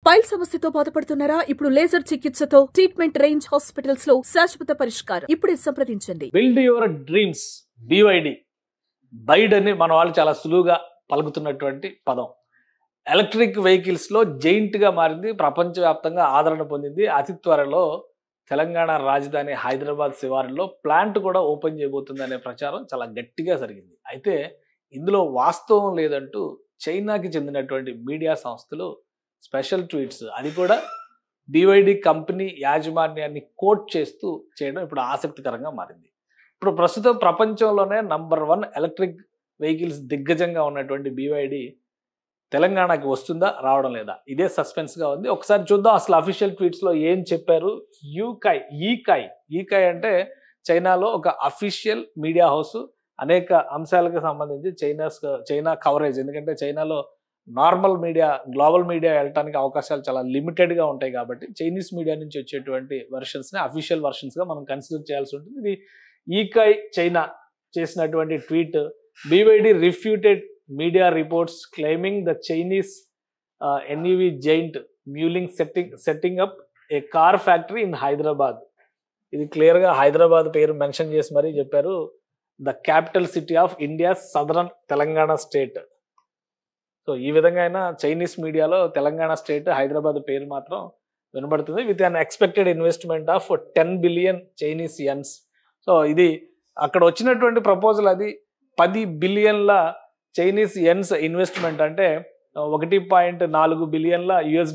Pile సమస్యతో బాధపడుతున్నారా? ఇప్పుడు లేజర్ చికిత్సతో ట్రీట్మెంట్ రేంజ్ హాస్పిటల్స్ లో శాశ్వత పరిష్కారం. ఇప్పుడే సంప్రదించండి. Build your dreams BYD. బైడ్ అని మన వాళ్ళు చాలా సులువుగా పలుకుతున్నటువంటి పదం. ఎలక్ట్రిక్ వెహికల్స్ లో జైంట్ గా మారింది, ప్రపంచవ్యాప్తంగా ఆదరణ పొందింది. అతి త్వరలో తెలంగాణ రాజధాని హైదరాబాద్ శివారులో ప్లాంట్ కూడా ఓపెన్ చేయబోతుంది అనే ప్రచారం చాలా గట్టిగా జరిగింది. అయితే ఇందులో వాస్తవం లేదంటూ చైనాకి చెందినటువంటి మీడియా సంస్థలు స్పెషల్ ట్వీట్స్, అది కూడా BYD కంపెనీ యాజమాన్యాన్ని కోట్ చేస్తూ చేయడం ఇప్పుడు ఆసక్తికరంగా మారింది. ఇప్పుడు ప్రస్తుతం ప్రపంచంలోనే నంబర్ 1 ఎలక్ట్రిక్ వెహికల్స్ దిగ్గజంగా ఉన్నటువంటి BYD తెలంగాణకి వస్తుందా, రావడం లేదా, ఇదే సస్పెన్స్గా ఉంది. ఒకసారి చూద్దాం అసలు అఫీషియల్ ట్వీట్స్లో ఏం చెప్పారు. ఈకాయ్ అంటే చైనాలో ఒక అఫీషియల్ మీడియా హౌస్. అనేక అంశాలకు సంబంధించి చైనా కవరేజ్, ఎందుకంటే చైనాలో నార్మల్ మీడియా, గ్లోబల్ మీడియా వెళ్ళడానికి అవకాశాలు చాలా లిమిటెడ్గా ఉంటాయి కాబట్టి చైనీస్ మీడియా నుంచి వచ్చేటువంటి వెర్షన్స్ని అఫీషియల్ వెర్షన్స్గా మనం కన్సిడర్ చేయాల్సి ఉంటుంది. ఇది ఈకాయ్ చైనా చేసినటువంటి tweet. BYD refuted media reports claiming the Chinese NEV giant mulling setting up a car factory in Hyderabad. ఇది క్లియర్గా హైదరాబాద్ పేరు మెన్షన్ చేసి మరీ చెప్పారు. The capital city of India southern Telangana state. So ఈ విధంగా అయినా చైనీస్ మీడియాలో తెలంగాణ స్టేట్, హైదరాబాద్ పేరు మాత్రం వినబడుతుంది. With un expected investment of 10 billion Chinese yuans. So ఇది అక్కడ వచ్చినటువంటి ప్రపోజల్, అది 10 బిలియన్ల చైనీస్ యన్స్ ఇన్వెస్ట్మెంట్, అంటే 1.4 బిలియన్ల US$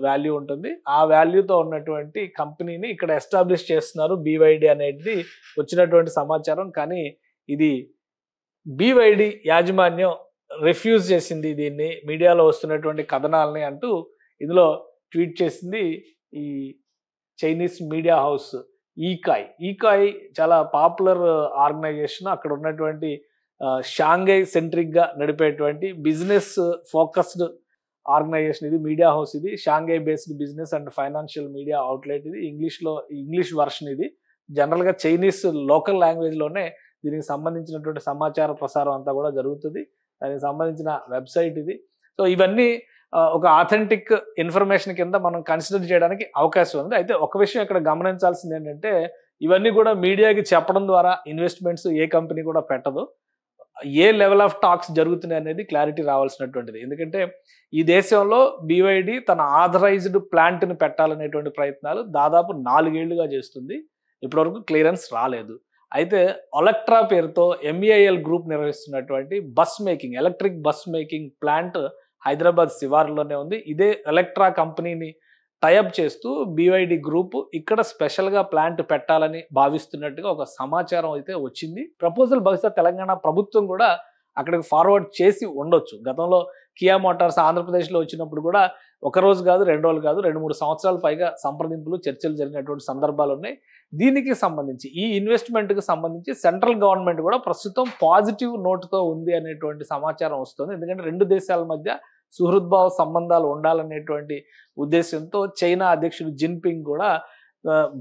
వాల్యూ ఉంటుంది. ఆ వాల్యూతో ఉన్నటువంటి కంపెనీని ఇక్కడ ఎస్టాబ్లిష్ చేస్తున్నారు BYD అనేది వచ్చినటువంటి సమాచారం. కానీ ఇది BYD యాజమాన్యం రిఫ్యూజ్ చేసింది దీన్ని, మీడియాలో వస్తున్నటువంటి కథనాలని అంటూ ఇందులో ట్వీట్ చేసింది ఈ చైనీస్ మీడియా హౌస్ ఈకాయ్. చాలా పాపులర్ ఆర్గనైజేషన్. అక్కడ ఉన్నటువంటి షాంఘై సెంట్రిక్గా నడిపేటువంటి బిజినెస్ ఫోకస్డ్ ఆర్గనైజేషన్ ఇది, మీడియా హౌస్ ఇది. Shanghai based business and financial media outlet ఇది. ఇంగ్లీష్ వర్షన్ ఇది. జనరల్గా చైనీస్ లోకల్ లాంగ్వేజ్లోనే దీనికి సంబంధించినటువంటి సమాచార ప్రసారం అంతా కూడా జరుగుతుంది. దానికి సంబంధించిన వెబ్సైట్ ఇది. సో ఇవన్నీ ఒక ఆథెంటిక్ ఇన్ఫర్మేషన్ కింద మనం కన్సిడర్ చేయడానికి అవకాశం ఉంది. అయితే ఒక విషయం ఇక్కడ గమనించాల్సింది ఏంటంటే, ఇవన్నీ కూడా మీడియాకి చెప్పడం ద్వారా ఇన్వెస్ట్మెంట్స్ ఏ కంపెనీ కూడా పెట్టదు. ఏ లెవెల్ ఆఫ్ టాక్స్ జరుగుతున్నాయి అనేది క్లారిటీ రావాల్సినటువంటిది. ఎందుకంటే ఈ దేశంలో BYD తన ఆథరైజ్డ్ ప్లాంట్ని పెట్టాలనేటువంటి ప్రయత్నాలు దాదాపు 4 ఏళ్లుగా చేస్తుంది. ఇప్పటివరకు క్లియరెన్స్ రాలేదు. అయితే ఒలెక్ట్రా పేరుతో MEIL గ్రూప్ నిర్వహిస్తున్నటువంటి electric bus making plant Hyderabad శివారులోనే ఉంది. ఇదే ఎలక్ట్రా కంపెనీని టైఅప్ చేస్తూ BYD గ్రూప్ ఇక్కడ స్పెషల్గా ప్లాంట్ పెట్టాలని భావిస్తున్నట్టుగా ఒక సమాచారం అయితే వచ్చింది. ప్రపోజల్ బహుశా తెలంగాణ ప్రభుత్వం కూడా అక్కడికి ఫార్వర్డ్ చేసి ఉండొచ్చు. గతంలో కియా మోటార్స్ ఆంధ్రప్రదేశ్లో వచ్చినప్పుడు కూడా 1 రోజు కాదు, 2 రోజులు కాదు, 2-3 సంవత్సరాల పైగా సంప్రదింపులు, చర్చలు జరిగినటువంటి సందర్భాలు ఉన్నాయి. దీనికి సంబంధించి, ఈ ఇన్వెస్ట్మెంట్కి సంబంధించి సెంట్రల్ గవర్నమెంట్ కూడా ప్రస్తుతం పాజిటివ్ నోట్తో ఉంది అనేటువంటి సమాచారం వస్తుంది. ఎందుకంటే 2 దేశాల మధ్య సుహృద్భావ సంబంధాలు ఉండాలనేటువంటి ఉద్దేశంతో చైనా అధ్యక్షుడు జిన్పింగ్ కూడా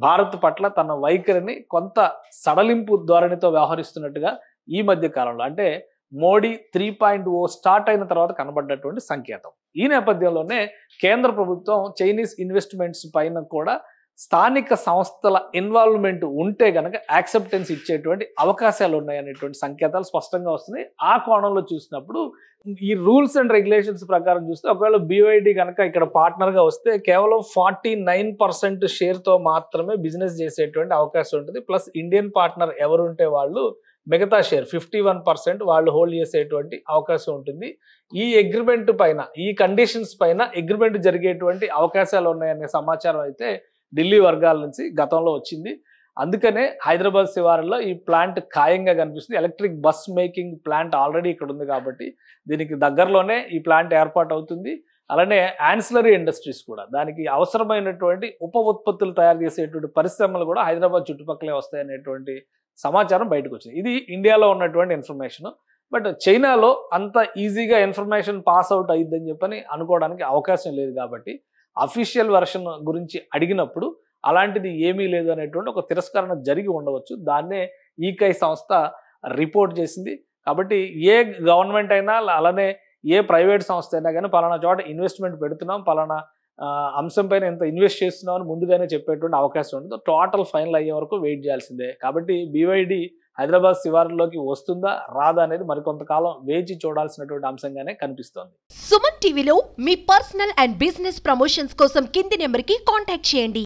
భారత్ పట్ల తన వైఖరిని కొంత సడలింపు ధోరణితో వ్యవహరిస్తున్నట్టుగా ఈ మధ్య కాలంలో, అంటే మోడీ 3.0 స్టార్ట్ అయిన తర్వాత కనబడ్డటువంటి సంకేతం. ఈ నేపథ్యంలోనే కేంద్ర ప్రభుత్వం చైనీస్ ఇన్వెస్ట్మెంట్స్ పైన కూడా స్థానిక సంస్థల ఇన్వాల్వ్మెంట్ ఉంటే గనక యాక్సెప్టెన్స్ ఇచ్చేటువంటి అవకాశాలు ఉన్నాయనేటువంటి సంకేతాలు స్పష్టంగా వస్తున్నాయి. ఆ కోణంలో చూసినప్పుడు ఈ రూల్స్ అండ్ రెగ్యులేషన్స్ ప్రకారం చూస్తే ఒకవేళ BYD కనుక ఇక్కడ పార్ట్నర్గా వస్తే కేవలం 49% షేర్తో మాత్రమే బిజినెస్ చేసేటువంటి అవకాశం ఉంటుంది. ప్లస్ ఇండియన్ పార్ట్నర్ ఎవరుంటే వాళ్ళు మిగతా షేర్ 51% వాళ్ళు హోల్డ్ చేసేటువంటి అవకాశం ఉంటుంది. ఈ అగ్రిమెంట్ పైన, ఈ కండిషన్స్ పైన అగ్రిమెంట్ జరిగేటువంటి అవకాశాలు ఉన్నాయనే సమాచారం అయితే ఢిల్లీ వర్గాల నుంచి గతంలో వచ్చింది. అందుకనే హైదరాబాద్ శివారులో ఈ ప్లాంట్ ఖాయంగా కనిపిస్తుంది. Electric bus making plant already ఇక్కడ ఉంది కాబట్టి దీనికి దగ్గరలోనే ఈ ప్లాంట్ ఏర్పాటు అవుతుంది. అలానే యాన్సిలరీ ఇండస్ట్రీస్ కూడా, దానికి అవసరమైనటువంటి ఉప ఉత్పత్తులు తయారు చేసేటువంటి పరిశ్రమలు కూడా హైదరాబాద్ చుట్టుపక్కలే వస్తాయనేటువంటి సమాచారం బయటకు వచ్చింది. ఇది ఇండియాలో ఉన్నటువంటి ఇన్ఫర్మేషన్. బట్ చైనాలో అంత ఈజీగా ఇన్ఫర్మేషన్ పాస్ అవుట్ అయ్యిద్దని చెప్పని అనుకోవడానికి అవకాశం లేదు. కాబట్టి అఫీషియల్ వెర్షన్ గురించి అడిగినప్పుడు అలాంటిది ఏమీ లేదు అనేటువంటి ఒక తిరస్కరణ జరిగి ఉండవచ్చు. దాన్నే ఈకాయ్ సంస్థ రిపోర్ట్ చేసింది. కాబట్టి ఏ గవర్నమెంట్ అయినా అలానే ఏ ప్రైవేట్ సంస్థ అయినా కానీ పలానా చోట ఇన్వెస్ట్మెంట్ పెడుతున్నాం, పలానా అంశం పైన ఎంత ఇన్వెస్ట్ చేస్తున్నామని ముందుగానే చెప్పేటువంటి అవకాశం ఉంటుంది. టోటల్ ఫైనల్ అయ్యే వరకు వెయిట్ చేయాల్సిందే. కాబట్టి BYD హైదరాబాద్ శివారులోకి వస్తుందా రాదా అనేది మరికొంతకాలం వేచి చూడాల్సినటువంటి అంశంగానే కనిపిస్తోంది. సుమన్ టీవీలో మీ పర్సనల్ అండ్ బిజినెస్ ప్రమోషన్స్ కోసం కింది నెంబర్కి కాంటాక్ట్ చేయండి.